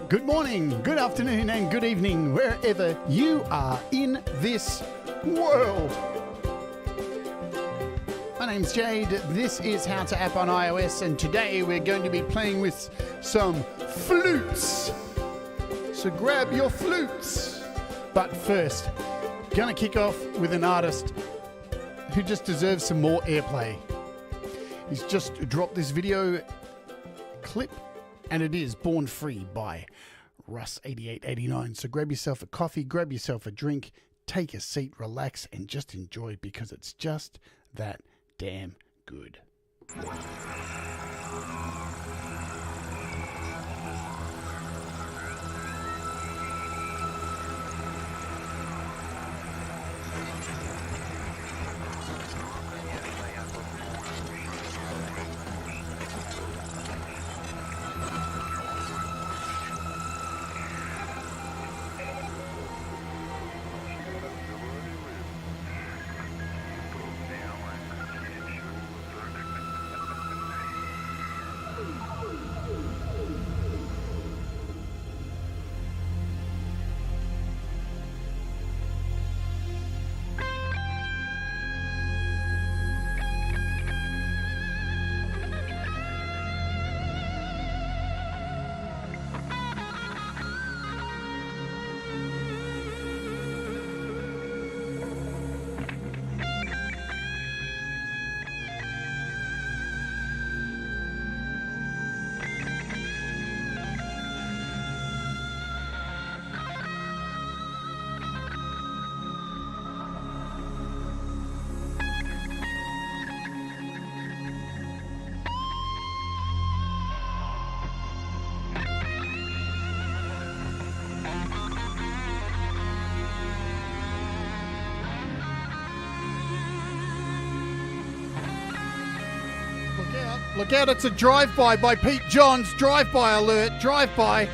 Good morning, good afternoon, and good evening, wherever you are in this world. My name's Jade, this is How to App on iOS, and today we're going to be playing with some flutes. So grab your flutes. But first, gonna kick off with an artist who just deserves some more airplay. He's just dropped this video clip, and it is Born Free by Russ8889. So grab yourself a coffee, grab yourself a drink, take a seat, relax, and just enjoy, because it's just that damn good. Look out, it's a drive-by by Pete Johns. Drive-by alert, drive-by.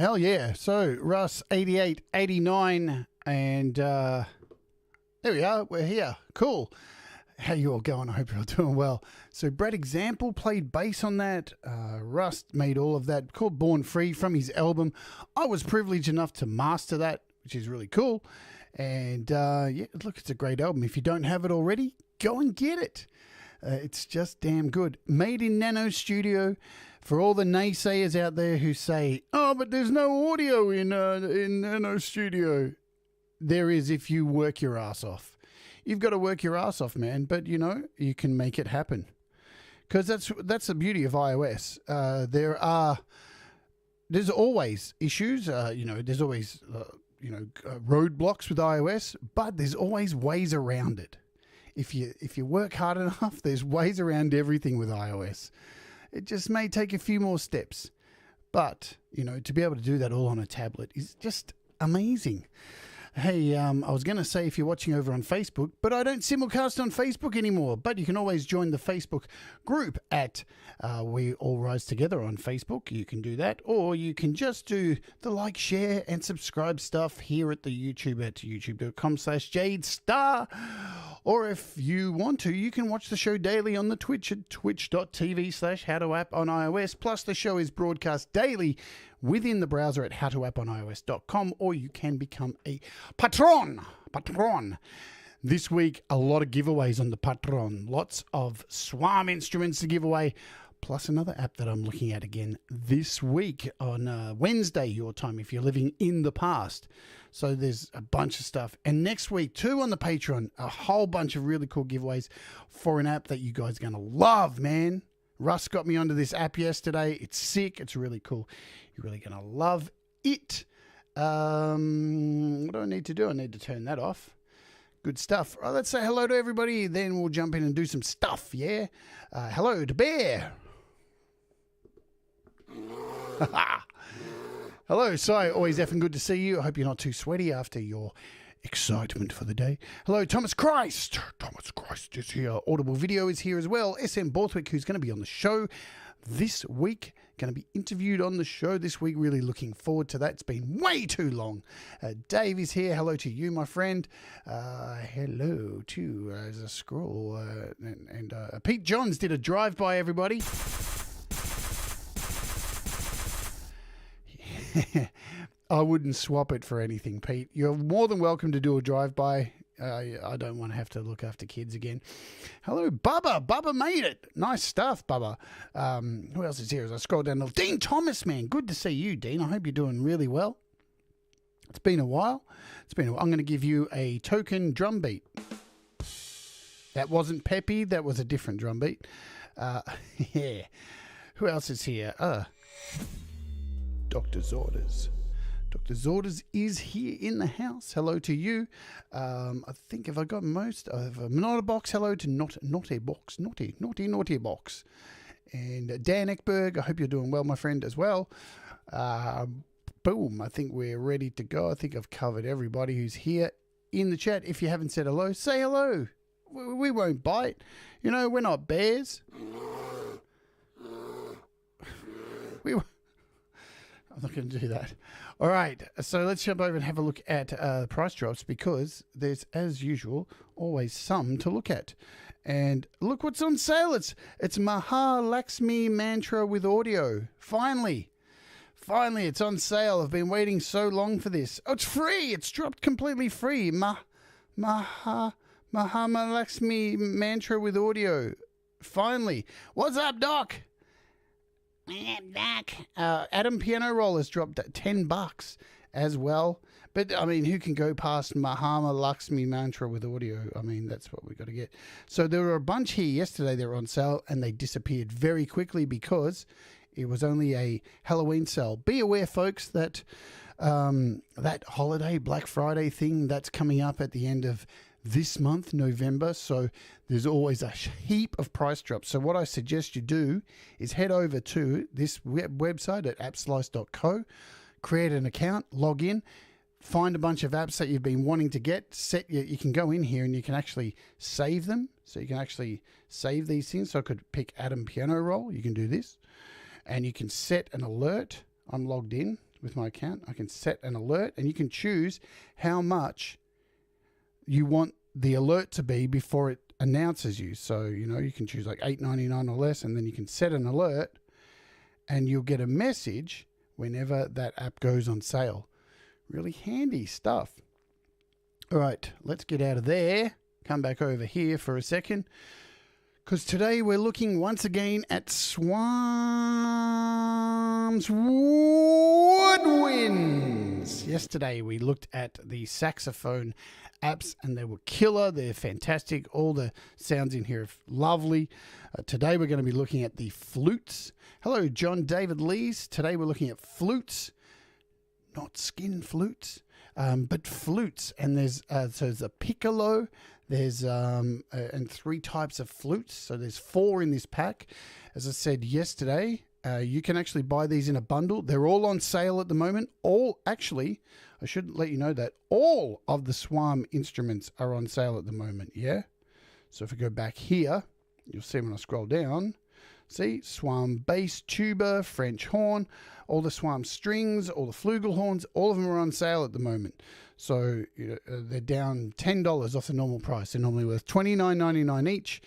Hell yeah. So, Russ, 88, 89, and there we are. We're here. Cool. How you all going? I hope you're all doing well. So, Brad Example played bass on that. Russ made all of that, called Born Free, from his album. I was privileged enough to master that, which is really cool. And yeah, look, it's a great album. If you don't have it already, go and get it. It's just damn good. Made in Nano Studio. For all the naysayers out there who say, oh, but there's no audio in Nano Studio. There is if you work your ass off. You've got to work your ass off, man. But, you know, you can make it happen. Because that's the beauty of iOS. There's always issues. You know, there's always, roadblocks with iOS. But there's always ways around it. If you work hard enough, there's ways around everything with iOS. It just may take a few more steps. But, you know, to be able to do that all on a tablet is just amazing. Hey, I was going to say if you're watching over on Facebook, but I don't simulcast on Facebook anymore. But you can always join the Facebook group at We All Rise Together on Facebook. You can do that. Or you can just do the like, share, and subscribe stuff here at the YouTube at youtube.com/Jade Starr. Or if you want to, you can watch the show daily on the Twitch at twitch.tv/howtoapp on iOS. Plus, the show is broadcast daily within the browser at howtoappionios.com, or you can become a patron. This week, a lot of giveaways on the patron. Lots of SWAM instruments to give away, plus another app that I'm looking at again this week on Wednesday, your time, if you're living in the past. So there's a bunch of stuff. And next week, too, on the Patreon, a whole bunch of really cool giveaways for an app that you guys are going to love, man. Russ got me onto this app yesterday. It's sick. It's really cool. You're really going to love it. What do I need to do? I need to turn that off. Good stuff. All right, let's say hello to everybody. Then we'll jump in and do some stuff, yeah? Hello to Bear. Hello, Si. Always effing good to see you. I hope you're not too sweaty after your excitement for the day. Hello, Thomas Christ. Thomas Christ is here. Audible Video is here as well. SM Borthwick, who's going to be on the show this week. Going to be interviewed on the show this week. Really looking forward to that. It's been way too long. Dave is here. Hello to you, my friend. Hello to as a scroll. And Pete Johns did a drive-by, everybody. I wouldn't swap it for anything, Pete. You're more than welcome to do a drive-by. I don't want to have to look after kids again. Hello, Bubba. Bubba made it. Nice stuff, Bubba. Who else is here as I scroll down? Dean Thomas, man. Good to see you, Dean. I hope you're doing really well. It's been a while. I'm going to give you a token drum beat. That wasn't peppy. That was a different drum beat. Yeah. Who else is here? Dr. Zorders. Dr. Zorders is here in the house. Hello to you. I think if I got most of Naughty Box, hello to Naughty Box. Naughty Box. And Dan Eckberg, I hope you're doing well, my friend, as well. Boom, I think we're ready to go. I think I've covered everybody who's here in the chat. If you haven't said hello, say hello. We won't bite. You know, we're not bears. I'm not going to do that. All right, so let's jump over and have a look at price drops, because there's, as usual, always some to look at. And look what's on sale. It's Mahalakshmi Mantra with audio. Finally, it's on sale. I've been waiting so long for this. Oh, it's free. It's dropped completely free. Mahalakshmi Mantra with audio. Finally. What's up, Doc? Adam Piano Roll has dropped at $10 as well. But, I mean, who can go past Mahama Lakshmi Mantra with audio? I mean, that's what we got to get. So there were a bunch here yesterday. They were on sale, and they disappeared very quickly because it was only a Halloween sale. Be aware, folks, that that holiday Black Friday thing, that's coming up at the end of this month, November, so there's always a heap of price drops. So what I suggest you do is head over to this website at appslice.co, create an account, log in, find a bunch of apps that you've been wanting to get, you can go in here and you can actually save them. So you can actually save these things. So I could pick Adam Piano Roll. You can do this, and you can set an alert. I'm logged in. with my account. I can set an alert, and you can choose how much you want the alert to be before it announces you. So, you know, you can choose like $8.99 or less, and then you can set an alert, and you'll get a message whenever that app goes on sale. Really handy stuff. All right, let's get out of there. Come back over here for a second, because today we're looking once again at SWAM's Woodwinds. Yesterday we looked at the saxophone apps, and they were killer. They're fantastic. All the sounds in here are lovely. Today we're going to be looking at the flutes. Hello, John David Lees. Today we're looking at flutes, not skin flutes, but flutes. And there's a Piccolo. There's and 3 types of flutes. So there's 4 in this pack. As I said yesterday, you can actually buy these in a bundle. They're all on sale at the moment. Actually, I should let you know that all of the SWAM instruments are on sale at the moment, yeah? So if we go back here, you'll see when I scroll down, see, SWAM bass, tuba, French horn, all the SWAM strings, all the flugelhorns, all of them are on sale at the moment. So they're down $10 off the normal price. They're normally worth $29.99 each.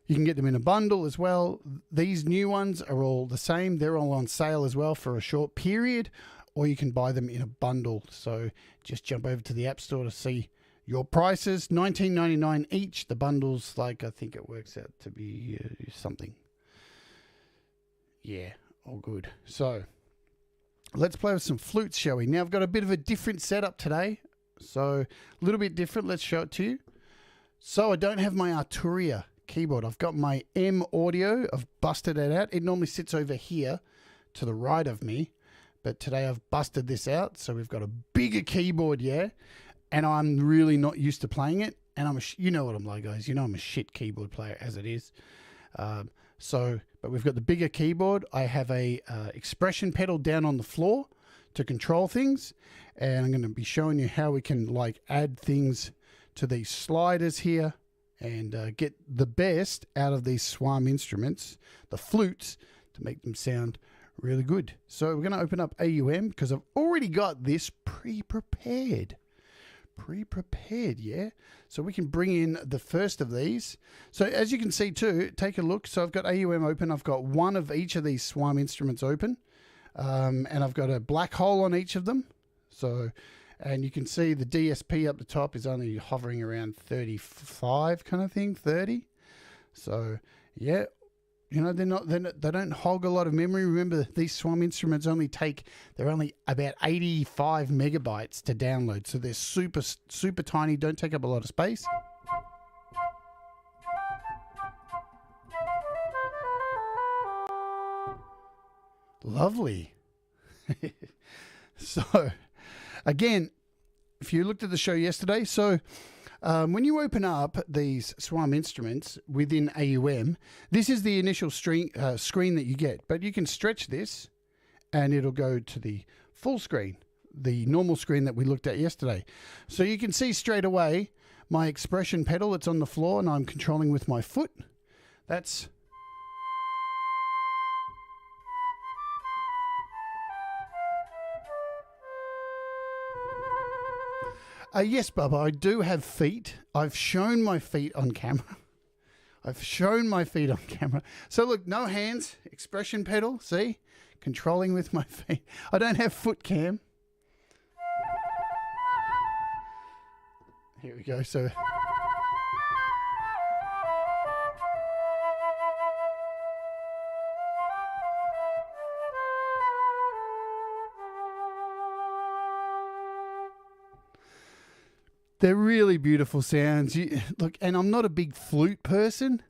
You can get them in a bundle as well. These new ones are all the same. They're all on sale as well for a short period, or you can buy them in a bundle. So just jump over to the App Store to see your prices. $19.99 each. The bundles, like, I think it works out to be something. Yeah, all good. So let's play with some flutes, shall we? Now, I've got a bit of a different setup today. So a little bit different. Let's show it to you. So I don't have my Arturia keyboard. I've got my M Audio. I've busted it out. It normally sits over here to the right of me, but today I've busted this out. So we've got a bigger keyboard, yeah, and I'm really not used to playing it. And you know what I'm like, guys. You know I'm a shit keyboard player as it is. But we've got the bigger keyboard. I have a expression pedal down on the floor to control things, and I'm going to be showing you how we can like add things to these sliders here and get the best out of these SWAM instruments, the flutes, to make them sound really good. So we're going to open up AUM because I've already got this pre-prepared, yeah? So we can bring in the first of these. So as you can see too, take a look. So I've got AUM open. I've got one of each of these SWAM instruments open. And I've got a black hole on each of them. So, and you can see the DSP up the top is only hovering around 35 kind of thing, 30. So yeah, you know, they don't hog a lot of memory. Remember, these SWAM instruments they're only about 85 megabytes to download. So they're super, super tiny, don't take up a lot of space. Lovely. So again, if you looked at the show yesterday, so when you open up these SWAM instruments within AUM, this is the initial screen that you get, but you can stretch this and it'll go to the full screen, the normal screen that we looked at yesterday. So you can see straight away my expression pedal that's on the floor and I'm controlling with my foot. That's yes, Bubba, I do have feet. I've shown my feet on camera. So look, no hands, expression pedal, see? Controlling with my feet. I don't have foot cam. Here we go. So they're really beautiful sounds. Look, and I'm not a big flute person.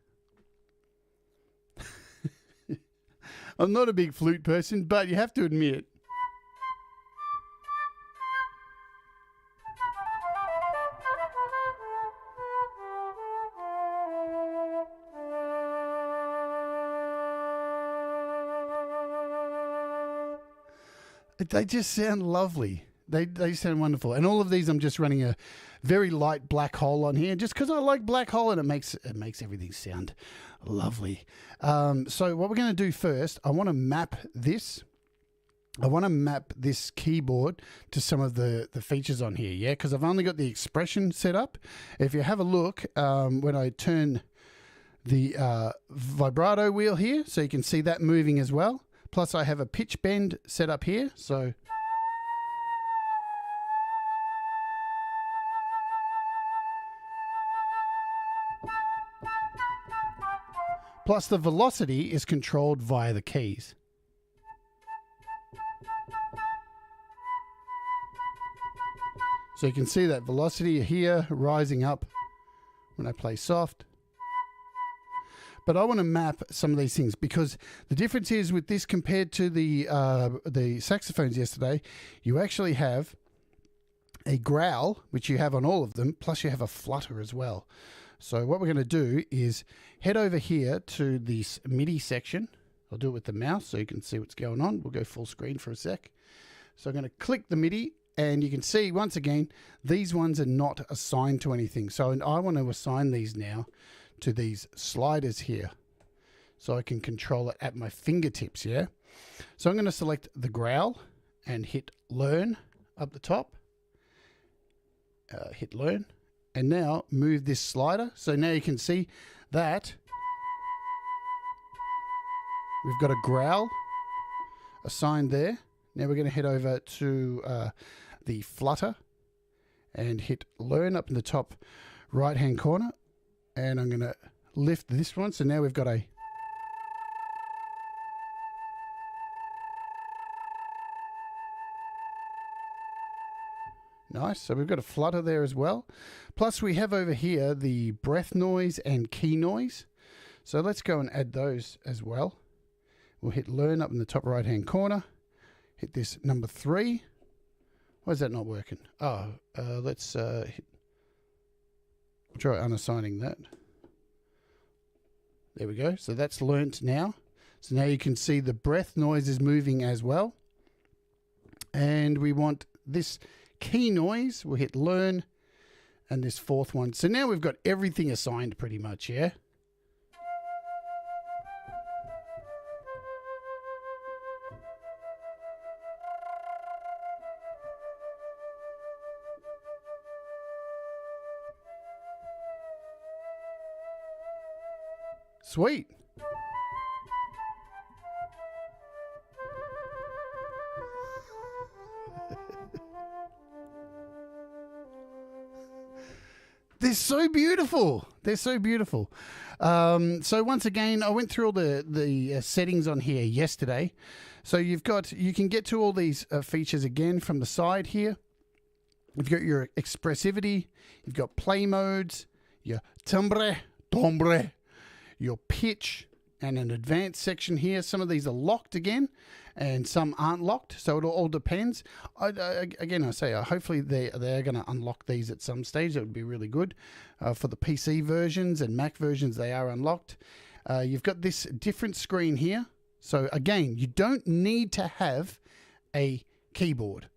I'm not a big flute person, but you have to admit, they just sound lovely. They sound wonderful. And all of these, I'm just running a very light black hole on here just because I like black hole and it makes everything sound lovely. So what we're going to do first, I want to map this I want to map this keyboard to some of the features on here, yeah, because I've only got the expression set up. If you have a look, when I turn the vibrato wheel here, so you can see that moving as well. Plus I have a pitch bend set up here, so plus the velocity is controlled via the keys. So you can see that velocity here rising up when I play soft. But I want to map some of these things because the difference is with this compared to the saxophones yesterday, you actually have a growl, which you have on all of them, plus you have a flutter as well. So what we're going to do is head over here to this MIDI section. I'll do it with the mouse so you can see what's going on. We'll go full screen for a sec. So I'm going to click the MIDI. And you can see, once again, these ones are not assigned to anything. So I want to assign these now to these sliders here. So I can control it at my fingertips, yeah? So I'm going to select the growl and hit learn up the top. Hit learn. And now move this slider. So now you can see that we've got a growl assigned there. Now we're going to head over to the flutter and hit learn up in the top right hand corner, and I'm going to lift this one. So now we've got a nice. So we've got a flutter there as well. Plus we have over here the breath noise and key noise. So let's go and add those as well. We'll hit learn up in the top right hand corner. Hit this number 3. Why is that not working? Oh, let's try unassigning that. There we go. So that's learnt now. So now you can see the breath noise is moving as well. And we want this key noise. We'll hit learn and this 4th one. So now we've got everything assigned pretty much, yeah? Sweet. They're so beautiful. They're so beautiful. So once again, I went through all the settings on here yesterday. So you can get to all these features again from the side here. You've got your expressivity. You've got play modes, your timbre, your pitch, and an advanced section here. Some of these are locked again, and some aren't locked, so it all depends. Again, I say hopefully they're going to unlock these at some stage. That would be really good. For the PC versions and Mac versions, they are unlocked. You've got this different screen here. So again, you don't need to have a keyboard,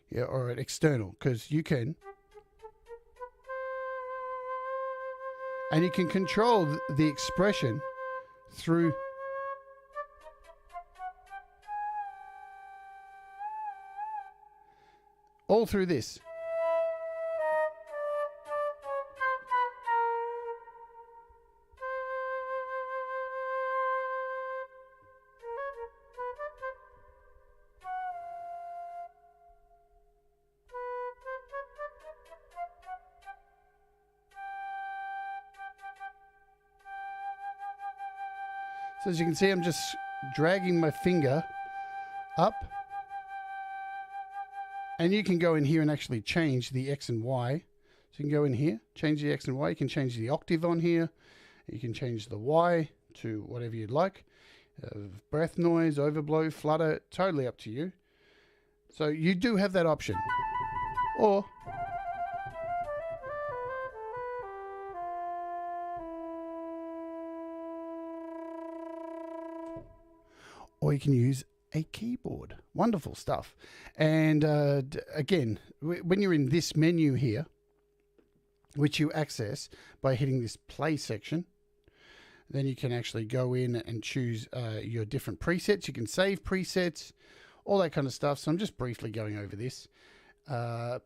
yeah, or an external, because you can. And you can control the expression through all through this. So as you can see, I'm just dragging my finger up, and you can go in here and actually change the X and Y. So you can go in here, change the X and Y. You can change the octave on here. You can change the Y to whatever you'd like. Breath noise, overblow, flutter, totally up to you. So you do have that option. Or you can use a keyboard. Wonderful stuff. And again, when you're in this menu here, which you access by hitting this play section, then you can actually go in and choose your different presets. You can save presets, all that kind of stuff. So I'm just briefly going over this.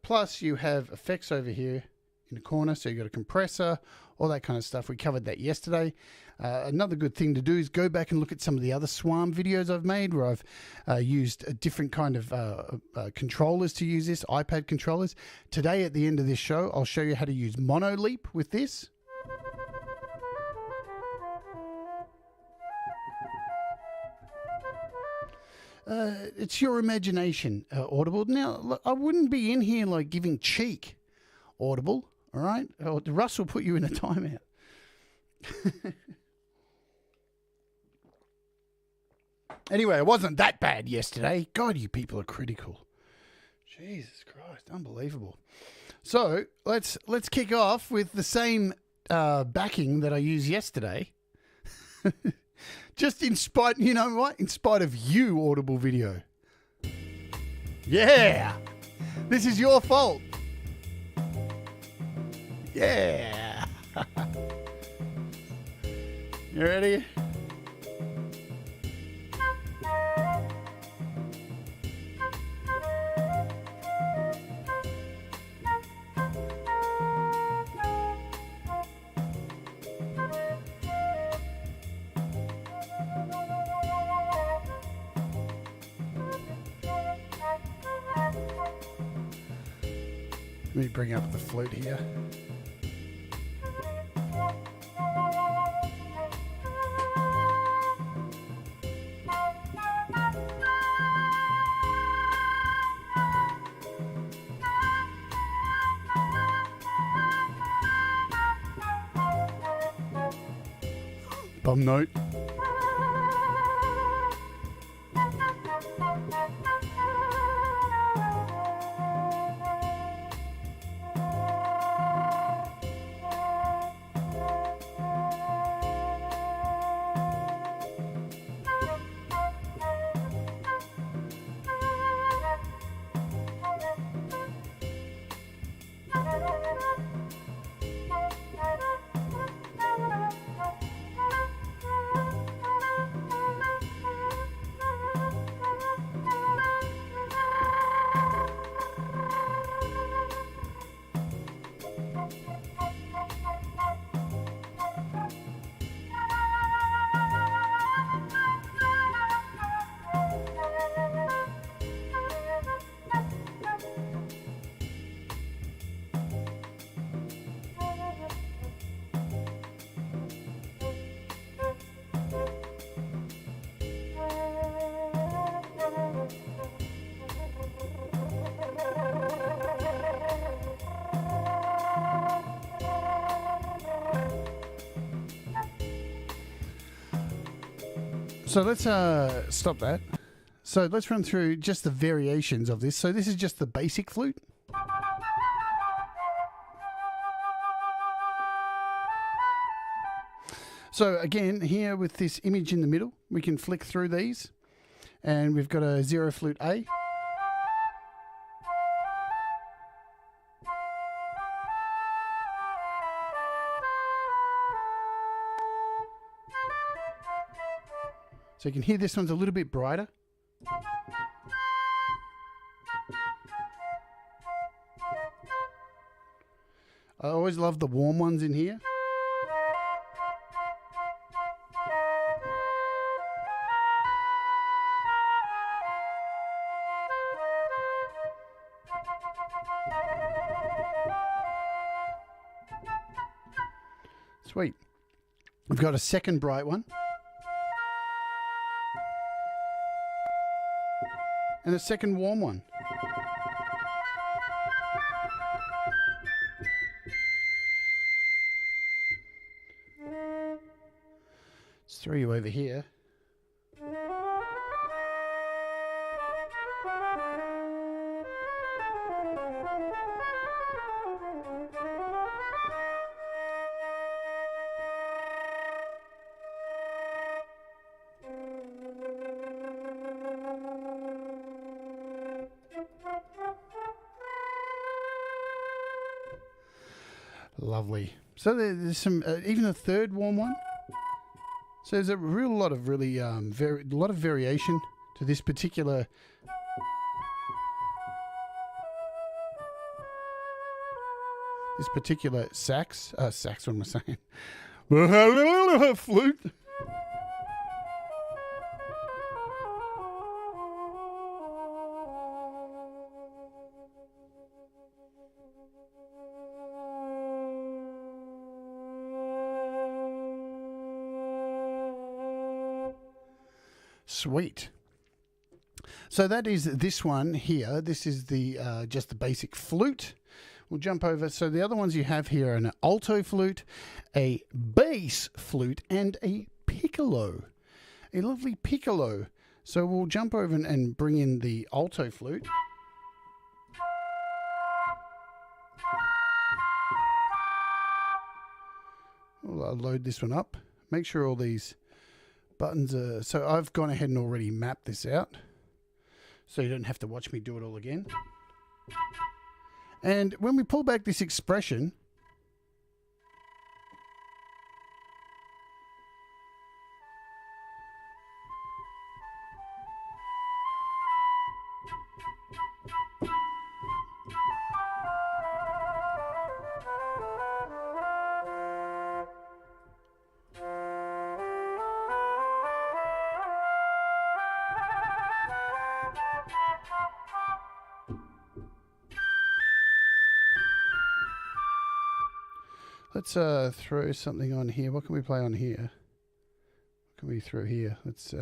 Plus you have effects over here in the corner. So you've got a compressor, all that kind of stuff. We covered that yesterday. Another good thing to do is go back and look at some of the other SWAM videos I've made where I've used a different kind of controllers to use this, iPad controllers. Today at the end of this show, I'll show you how to use mono leap with this. It's your imagination, Audible. Now, look, I wouldn't be in here like giving cheek, Audible, all right? Or Russ will put you in a timeout. Anyway, it wasn't that bad yesterday. God, you people are critical. Jesus Christ, unbelievable. So let's kick off with the same backing that I used yesterday. Just in spite, you know what? In spite of you, Audible Video. Yeah! This is your fault. Yeah! You ready? Let me bring up the flute here. Bum note. So let's stop that. So let's run through just the variations of this. So this is just the basic flute. So again, here with this image in the middle, we can flick through these. And we've got a 0 flute A. So you can hear this one's a little bit brighter. I always love the warm ones in here. Sweet. We've got a second bright one. And a second warm one. Let's throw you over here. Lovely. So there's some, even a third warm one. So there's a real lot of really, lot of variation to this particular sax. Sax, what am I saying? Flute. Sweet. So that is this one here. This is the just the basic flute. We'll jump over. So the other ones you have here are an alto flute, a bass flute, and a piccolo. A lovely piccolo. So we'll jump over and bring in the alto flute. I'll load this one up. Make sure all these buttons are... So I've gone ahead and already mapped this out, so you don't have to watch me do it all again. And when we pull back this expression, let's throw something on here. What can we play on here? What can we throw here? Let's...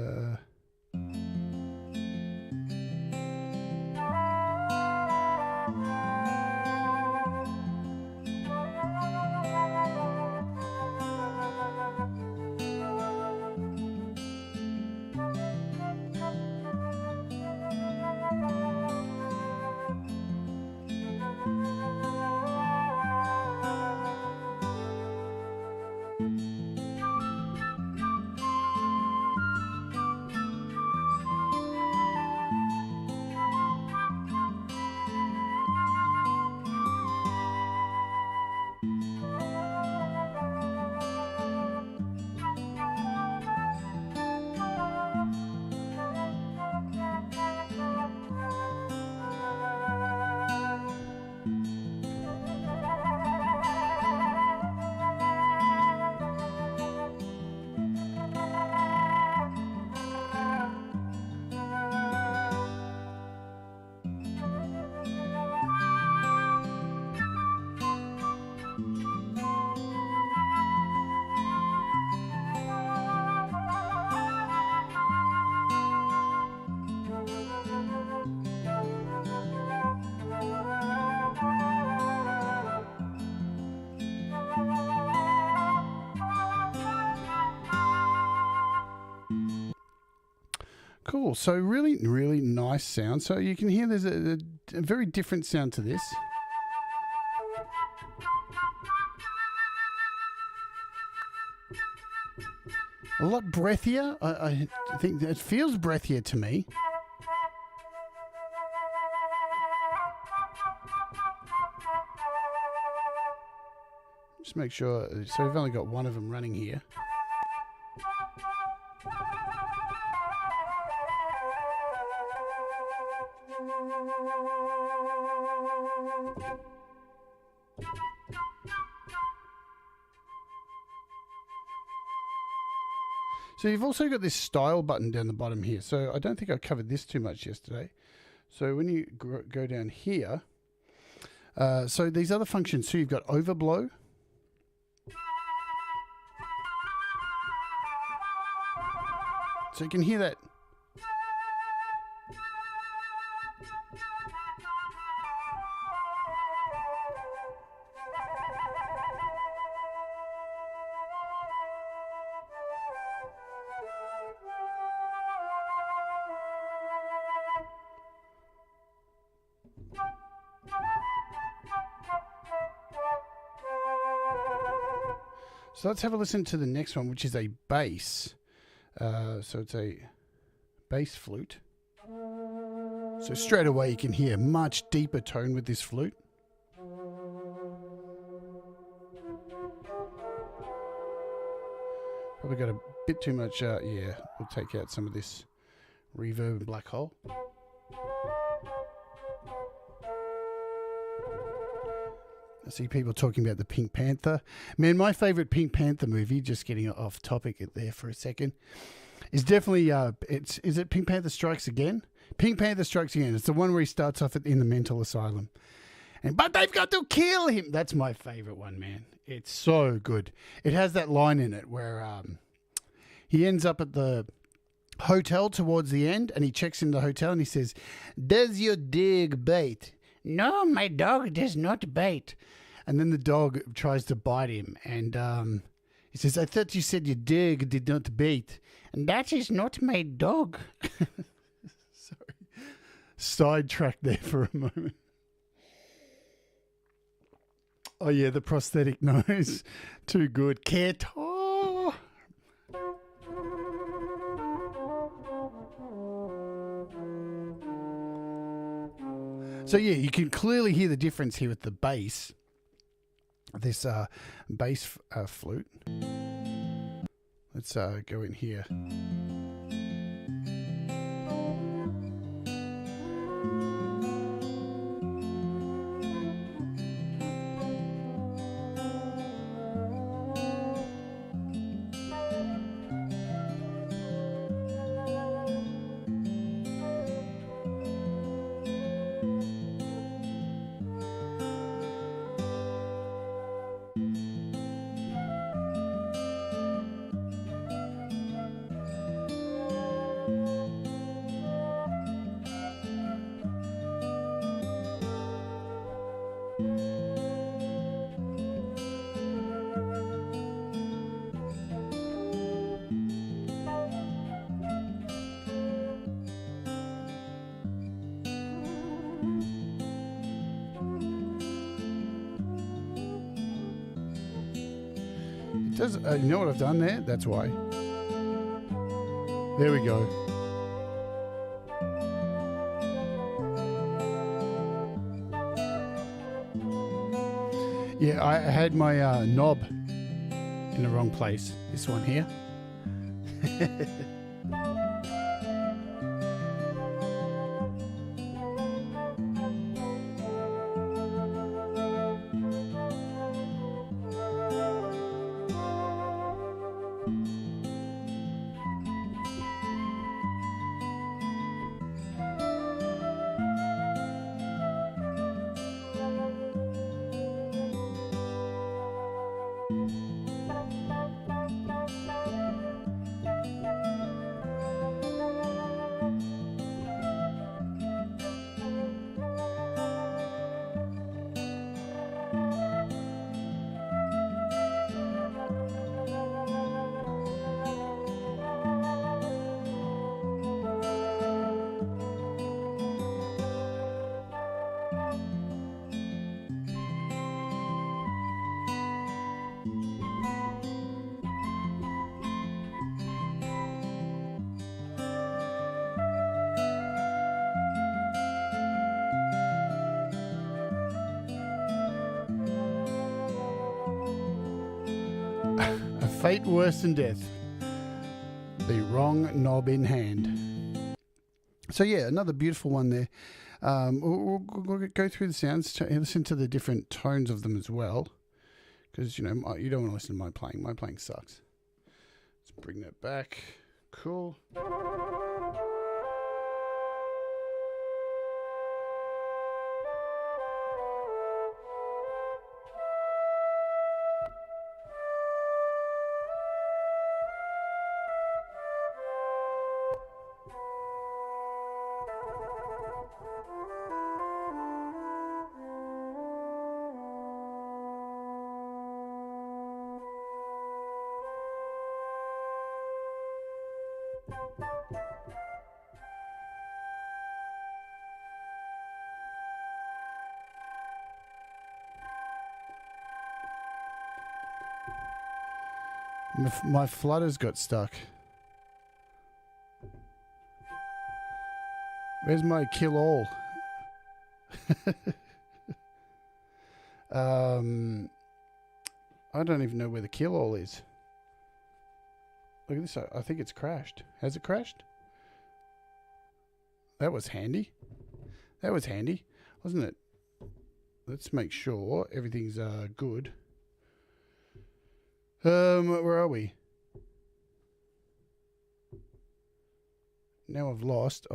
Cool. So really, really nice sound. So you can hear there's a very different sound to this. A lot breathier. I think it feels breathier to me. Just make sure. So we've only got one of them running here. So you've also got this style button down the bottom here. So I don't think I covered this too much yesterday. So when you go down here, so these other functions, so you've got overblow. So you can hear that. So let's have a listen to the next one, which is a bass. So it's a bass flute. So straight away you can hear a much deeper tone with this flute. Probably got a bit too much, yeah, we'll take out some of this Reverb and black hole. I see people talking about the Pink Panther. Man, my favorite Pink Panther movie, just getting off topic there for a second, is definitely, is it Pink Panther Strikes Again? Pink Panther Strikes Again. It's the one where he starts off in the mental asylum. But they've got to kill him. That's my favorite one, man. It's so good. It has that line in it where he ends up at the hotel towards the end, and he checks in the hotel and he says, "Does your dog bite?" "No, my dog does not bite." And then the dog tries to bite him, and he says, "I thought you said your dog did not bite." "And that is not my dog." Sorry. Sidetracked there for a moment. Oh yeah, the prosthetic nose. Too good. Keto. So yeah, you can clearly hear the difference here with the bass. This bass flute. Let's go in here. You know what I've done there? That's why. There we go. Yeah, I had my knob in the wrong place. This one here. Fate worse than death. The wrong knob in hand. So yeah, another beautiful one there. We'll go through the sounds, listen to the different tones of them as well, because you know you don't want to listen to my playing. My playing sucks. Let's bring that back. Cool. My flutter's got stuck. Where's my kill all? I don't even know where the kill all is. Look at this. I think it's crashed. Has it crashed? that was handy. That was handy, wasn't it? Let's make sure everything's good. Where are we? Now I've lost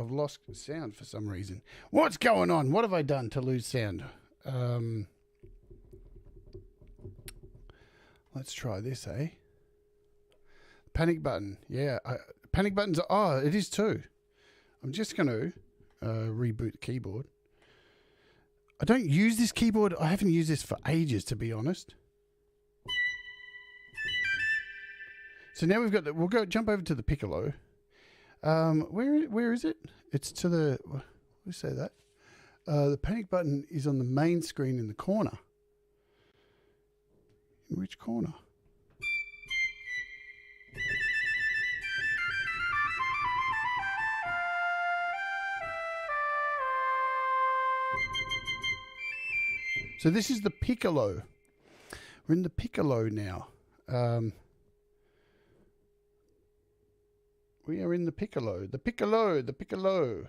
sound for some reason. What's going on? What have I done to lose sound? Let's try this, eh? Panic button. Yeah, panic buttons. Oh, it is too. I'm just going to reboot the keyboard. I don't use this keyboard. I haven't used this for ages, to be honest. So now we've got we'll go jump over to the Piccolo. Where is it? It's to the. We say that. The panic button is on the main screen in the corner. In which corner? So this is the Piccolo. We're in the Piccolo now. We are in the Piccolo. The Piccolo. The Piccolo.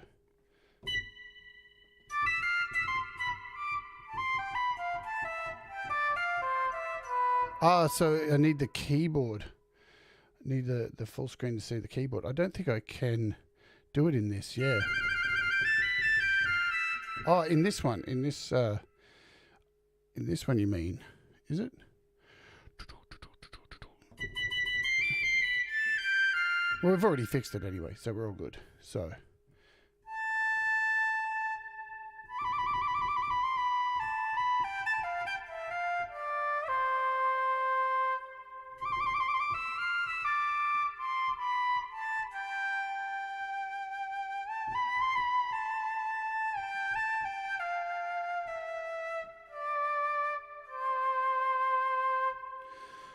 Ah, so I need the keyboard. I need the full screen to see the keyboard. I don't think I can do it in this, yeah. Oh, in this one. In this one you mean, is it? Well, we've already fixed it anyway, so we're all good. So.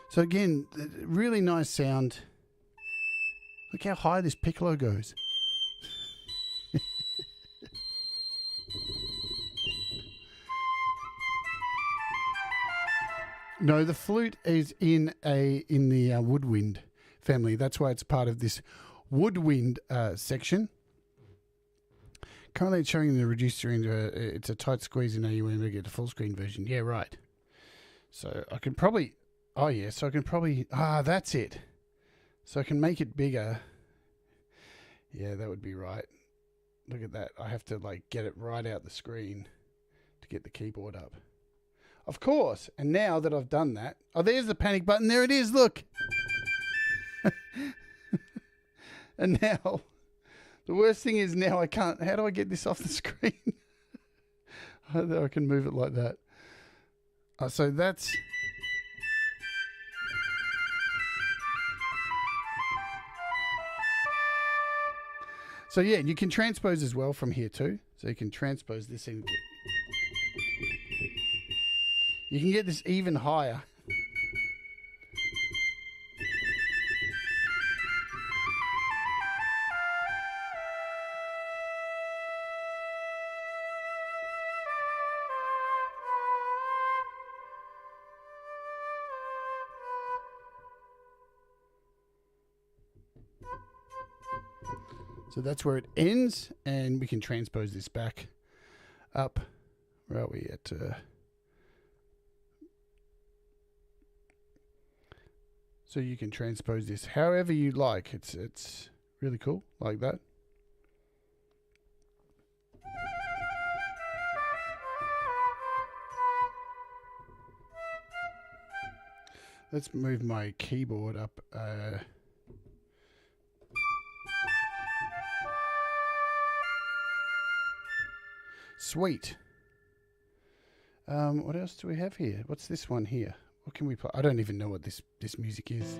So again, really nice sound. Look how high this Piccolo goes. No, the flute is in the Woodwind family. That's why it's part of this Woodwind section. Currently, it's showing the reducer into it's a tight squeeze in AUM to get the full screen version. Yeah, right. So I can probably. Oh yeah, so I can probably. That's it. So I can make it bigger. Yeah, that would be right. Look at that. I have to like get it right out the screen to get the keyboard up. Of course. And now that I've done that, oh, there's the panic button. There it is. Look. And now, the worst thing is now I can't. How do I get this off the screen? I can move it like that. So that's. So yeah, you can transpose as well from here too. So you can transpose this in. You can get this even higher. So that's where it ends, and we can transpose this back up. Where are we at? So you can transpose this however you like. It's really cool, like that. Let's move my keyboard up. Sweet. What else do we have here? What's this one here? What can we play? I don't even know what this music is.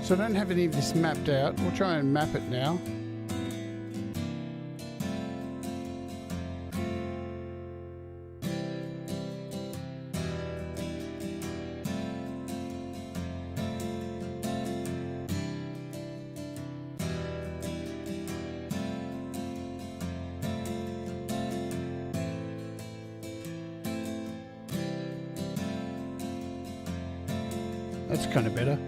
So I don't have any of this mapped out. We'll try and map it now. That's kind of better.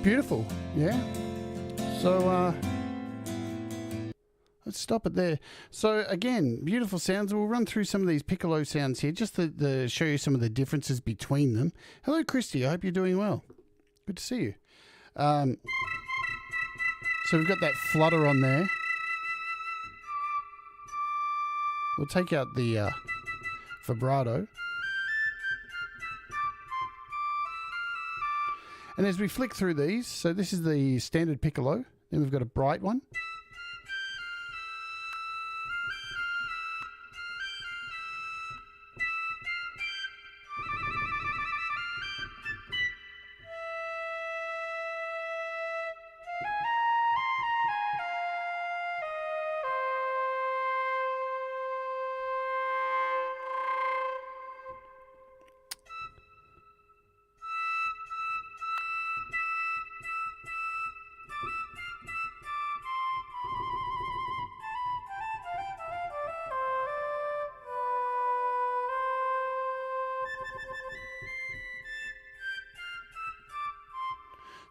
Beautiful, yeah. So let's stop it there. So again, beautiful sounds. We'll run through some of these Piccolo sounds here just to show you some of the differences between them. Hello, Christy. I hope you're doing well. Good to see you. So we've got that flutter on there. We'll take out the vibrato. And as we flick through these, so this is the standard Piccolo. Then we've got a bright one.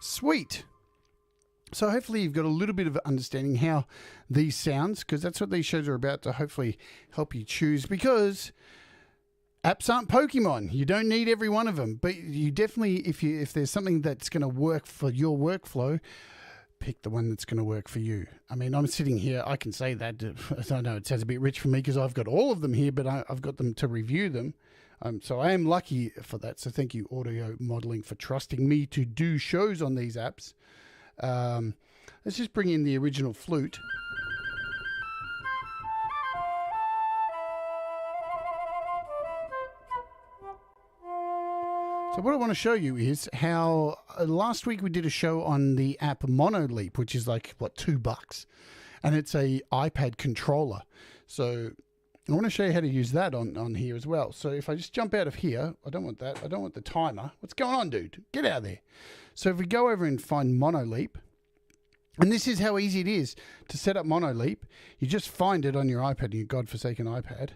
Sweet. So hopefully you've got a little bit of understanding how these sounds, because that's what these shows are about, to hopefully help you choose, because apps aren't Pokemon. You don't need every one of them, but you definitely, if there's something that's going to work for your workflow, pick the one that's going to work for you. I mean, I'm sitting here, I can say that. I know it sounds a bit rich for me because I've got all of them here, but I've got them to review them. So I am lucky for that. So thank you, Audio Modeling, for trusting me to do shows on these apps. Let's just bring in the original flute. So what I want to show you is how last week we did a show on the app Monoleap, which is like, what, $2? And it's a iPad controller. So I want to show you how to use that on here as well. So if I just jump out of here, I don't want that. I don't want the timer. What's going on, dude? Get out of there. So if we go over and find Monoleap, and this is how easy it is to set up Monoleap. You just find it on your iPad, your godforsaken iPad.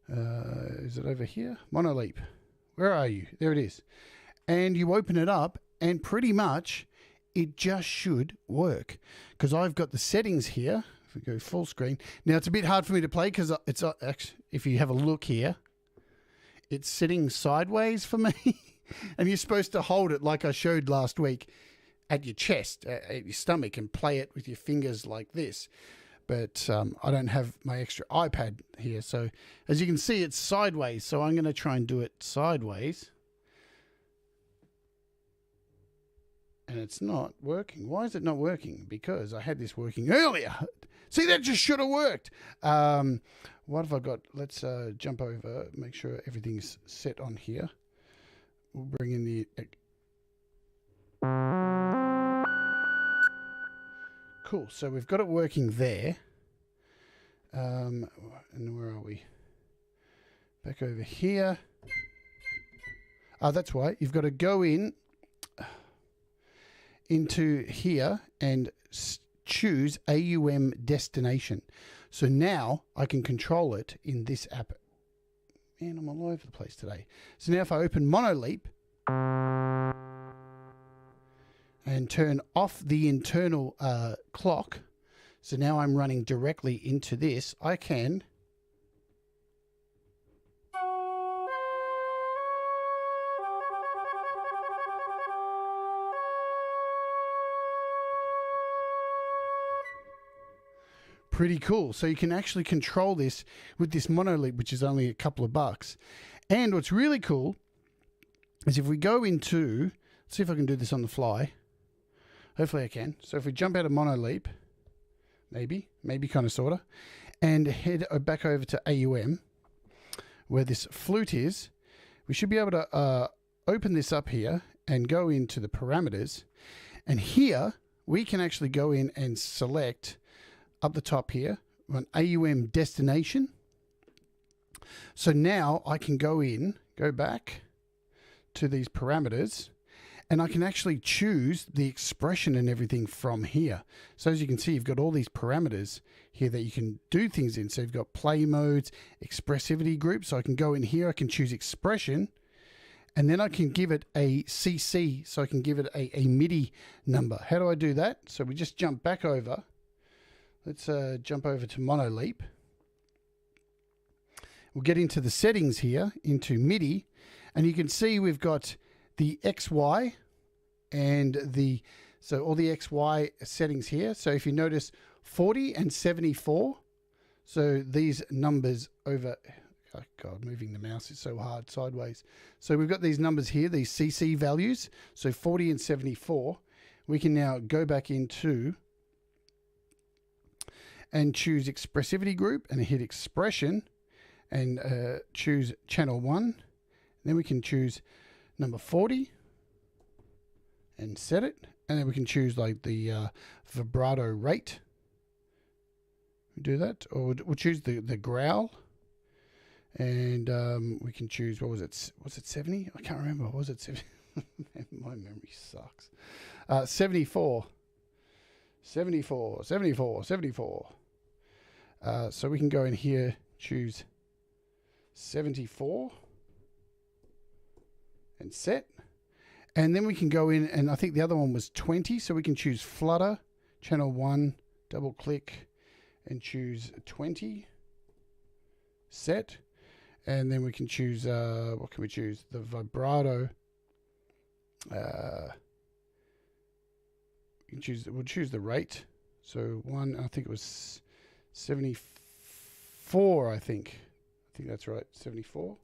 Is it over here? Monoleap. Where are you? There it is. And you open it up, and pretty much it just should work. Because I've got the settings here. We go full screen. Now, it's a bit hard for me to play because it's actually, if you have a look here, it's sitting sideways for me. And you're supposed to hold it like I showed last week at your chest, at your stomach, and play it with your fingers like this. But I don't have my extra iPad here. So as you can see, it's sideways. So I'm going to try and do it sideways. And it's not working. Why is it not working? Because I had this working earlier. See, that just should have worked. What have I got? Let's jump over, make sure everything's set on here. we'll bring in the... Cool, so we've got it working there. And where are we? Back over here. That's why you've got to go into here and choose AUM destination. So now I can control it in this app. Man, I'm all over the place today. So now if I open Monoleap and turn off the internal clock, so now I'm running directly into this, I can pretty cool. So you can actually control this with this Monoleap, which is only a couple of bucks. And what's really cool is if we go into, let's see if I can do this on the fly. Hopefully I can. So if we jump out of Monoleap, maybe kind of, sort of, and head back over to AUM, where this flute is, we should be able to open this up here and go into the parameters. And here we can actually go in and select up the top here, an AUM destination. So now I can go back to these parameters, and I can actually choose the expression and everything from here. So as you can see, you've got all these parameters here that you can do things in. So you've got play modes, expressivity groups. So I can go in here, I can choose expression, and then I can give it a CC. So I can give it a MIDI number. How do I do that? So we just jump back over. Let's jump over to Monoleap. We'll get into the settings here, into MIDI, and you can see we've got the XY and so all the XY settings here. So if you notice 40 and 74, so these numbers over, oh God, moving the mouse is so hard sideways. So we've got these numbers here, these CC values, so 40 and 74. We can now go back into and choose expressivity group and hit expression and choose channel 1. Then we can choose number 40 and set it. And then we can choose like the vibrato rate. We do that, or we'll choose the growl. And we can choose, what was it? Was it 70? I can't remember. Was it 70? My memory sucks. 74. 74, 74, 74. So we can go in here, choose 74 and set. And then we can go in, and I think the other one was 20. So we can choose flutter, channel 1, double click and choose 20, set. And then we can choose, what can we choose? The vibrato. We'll choose the rate. So I think it was 74, I think that's right, 74.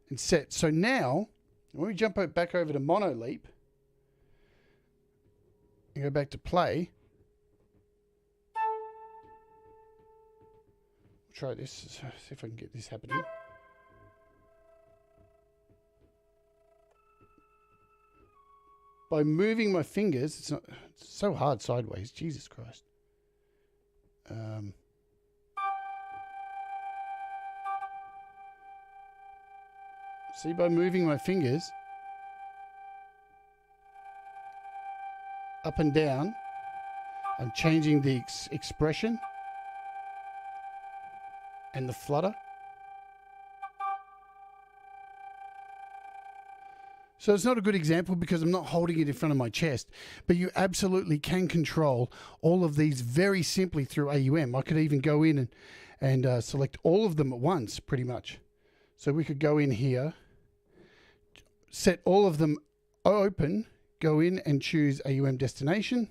And set. So now, when we jump back over to Monoleap and go back to play, we'll try this, see if I can get this happening. By moving my fingers, it's so hard sideways, Jesus Christ. See, by moving my fingers up and down, I'm changing the expression and the flutter. So it's not a good example because I'm not holding it in front of my chest, but you absolutely can control all of these very simply through AUM. I could even go in and select all of them at once, pretty much. So we could go in here, set all of them open, go in and choose AUM destination,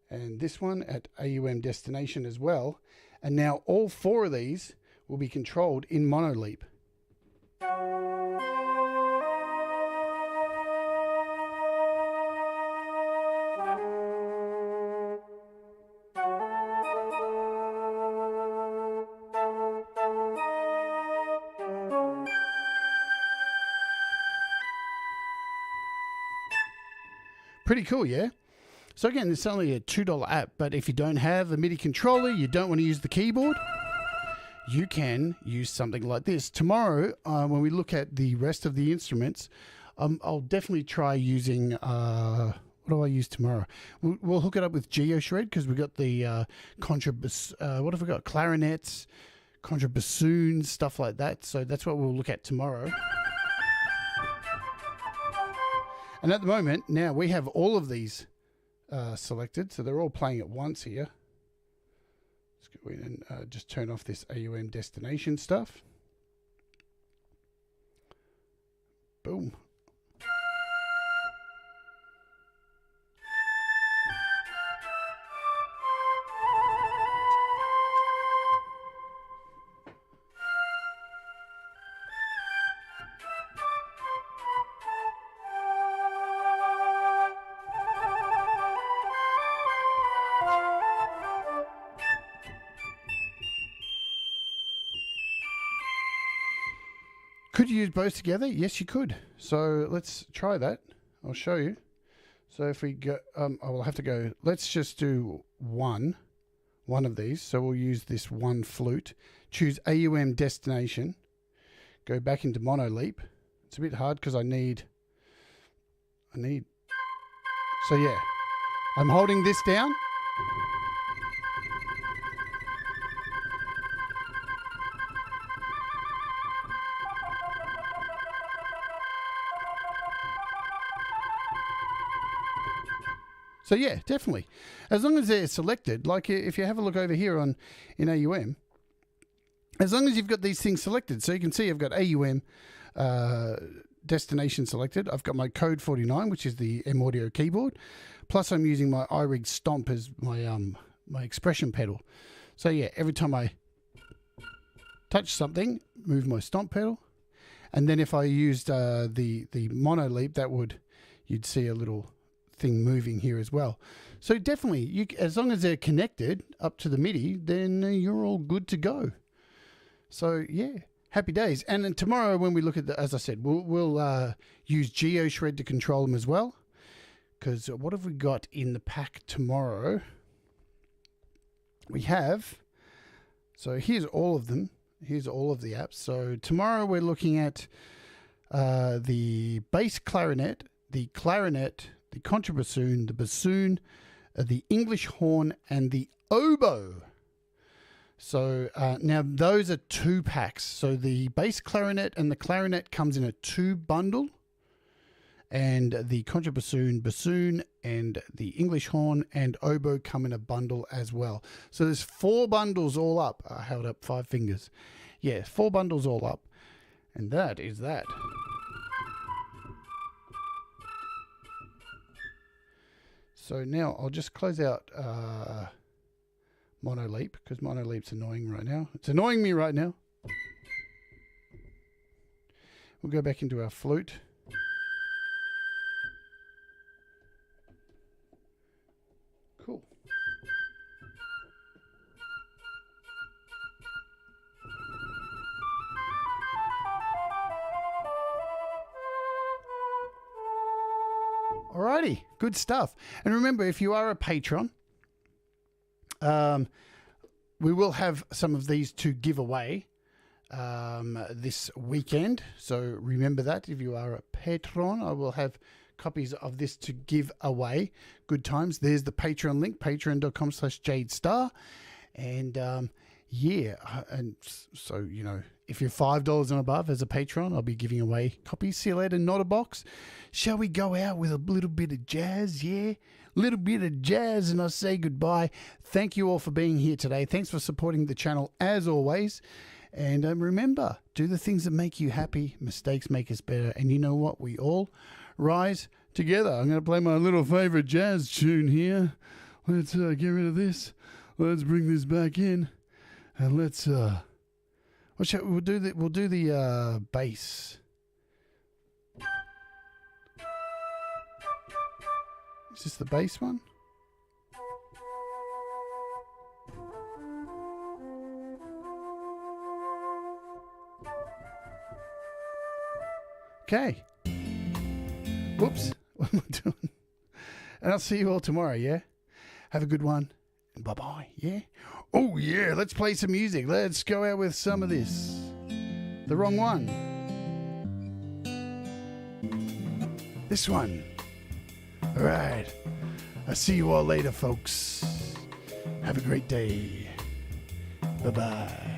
and this one at AUM destination as well. And now all 4 of these will be controlled in Monoleap. Pretty cool, yeah? So again, it's only a $2 app, but if you don't have a MIDI controller, you don't want to use the keyboard, you can use something like this. Tomorrow, when we look at the rest of the instruments, I'll definitely try using, what do I use tomorrow? We'll hook it up with GeoShred because we've got the what have we got? Clarinets, contrabassoons, stuff like that. So that's what we'll look at tomorrow. And at the moment, now we have all of these selected, so they're all playing at once here. Let's go in and just turn off this AUM destination stuff. Boom. Could you use both together? Yes, you could. So let's try that. I'll show you. So if we go, I will have to go, let's just do one of these. So we'll use this one flute, choose AUM destination, go back into mono leap. It's a bit hard because I need, so yeah, I'm holding this down. So yeah, definitely. As long as they're selected, like if you have a look over here in AUM, as long as you've got these things selected, so you can see I've got AUM destination selected. I've got my code 49, which is the M Audio keyboard. Plus I'm using my iRig Stomp as my my expression pedal. So yeah, every time I touch something, move my stomp pedal. And then if I used the mono leap, you'd see a little thing moving here as well. So definitely, as long as they're connected up to the MIDI, then you're all good to go. So yeah, happy days. And then tomorrow when we look at as I said, we'll use GeoShred to control them as well. Because what have we got in the pack tomorrow? We have, so here's all of them. Here's all of the apps. So tomorrow we're looking at the bass clarinet, the contrabassoon, the bassoon, the English horn, and the oboe. So now those are 2 packs. So the bass clarinet and the clarinet comes in a 2 bundle, and the contrabassoon, bassoon, and the English horn and oboe come in a bundle as well. So there's 4 bundles all up. I held up 5 fingers. Yeah, 4 bundles all up, and that is that. So now I'll just close out mono leap because mono leap's annoying right now. It's annoying me right now. We'll go back into our flute. Cool. Alrighty, good stuff. And remember, if you are a patron, we will have some of these to give away this weekend. So remember that if you are a patron, I will have copies of this to give away. Good times. There's the Patreon link, patreon.com/Jade Starr. And yeah, and so, you know, if you're $5 and above as a patron, I'll be giving away copies. See you later, not a box. Shall we go out with a little bit of jazz? Yeah, little bit of jazz, and I'll say goodbye. Thank you all for being here today. Thanks for supporting the channel as always. And remember, do the things that make you happy. Mistakes make us better. And you know what? We all rise together. I'm going to play my little favorite jazz tune here. Let's get rid of this. Let's bring this back in. And let's we'll do the bass. Is this the bass one? Okay. Whoops. What am I doing? And I'll see you all tomorrow, yeah? Have a good one. And bye-bye, yeah? Oh, yeah, let's play some music. Let's go out with some of this. The wrong one. This one. All right. I'll see you all later, folks. Have a great day. Bye-bye.